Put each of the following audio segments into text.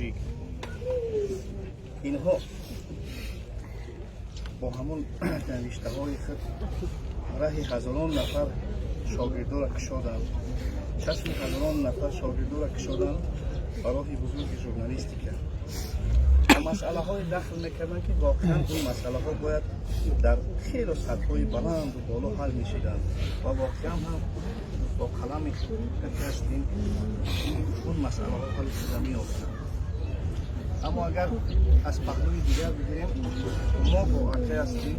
تاجیک اینها با همون نوشته های خود راه هزاران نفر شاگردان را کشادند، چشم هزاران نفر شاگردان را کشادند به راه بزرگ ژورنالیستیک. مسئله های دخل میکردن که واقعا اون مسئله ها باید در خیلی سطح های بلند و بالا حل میشدند و واقعا هم با قلم کشتیم اون مسئله ها حل شده میافتند. اما اگر از پهلوی دیگر بگیریم، ما با عقیده هستیم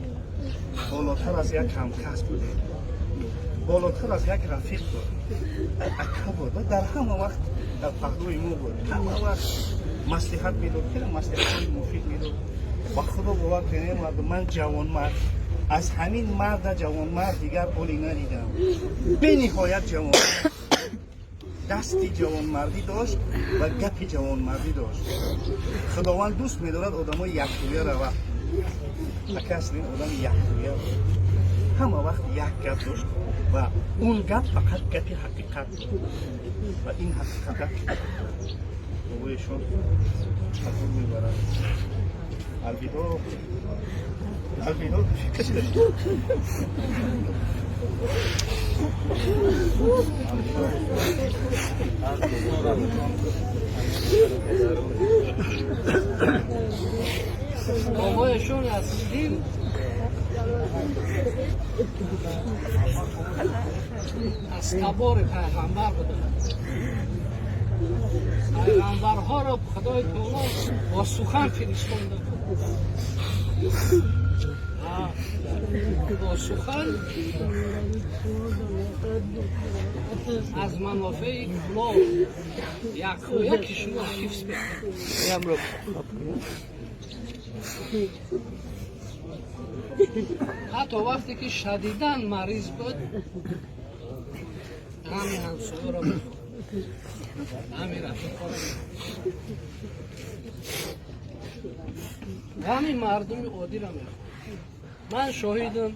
بالاتر از یک همکس بودیم، بالاتر از یک رفیق بود، اکا بود و در همه وقت در پهلوی ما بود، همه وقت مصلحت میداد، خیلی مصلحت مفید میداد. با خدا باور کنید من جوان مرد از همین مرد جوان مرد دیگر اولی ندیدم. به نهایت جوان دستی جوان مردی داشت و گپی جوان مردی داشت. خداوند دوست می‌دارد آدمای یکرویه رود. اکثر این آدم یکرویه همه وقت یک گپ داشت و اون گپ فقط گپی حقیقت بود و این حقیقت بابایشون حضور می‌برد. الویدا الویدا بابایشون از دین از قبار پیغمبر بودن. پیغمبرها را خدای تعالی با سخن فرستانده بود. با سخن از منافع کلا یک و یکشون را حفظ می‌کنه. حتی وقتی که شدیداً مریض بود همین همسایه را می‌خورد، همین رفیقا را می‌خورد، همین مردم عادی را می‌خورد. من شاهدم،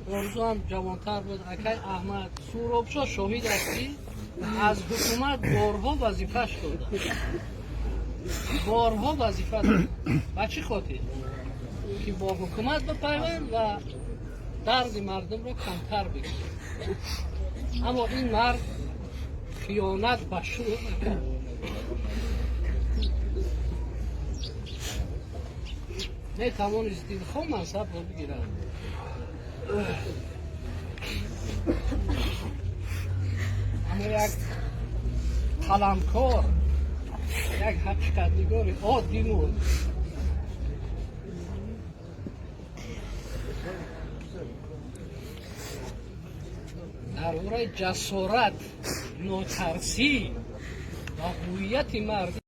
روزو هم جوانتر بود، اکای احمد سورابشا شاهد هستی از حکومت بارها وظیفه‌اش دادن، بارها وظیفه دادن. با چی خاطر؟ که با حکومت بپیوند و درد مردم را کمتر بگیرد. اما این مرد خیانت به شعب نکرد. نتوانست دلخواه منصب را بگیرد. اما یک قلمکار، یک حقیقت‌نگار عادی بود. درباره جسارت، ناترسی و هویت مردی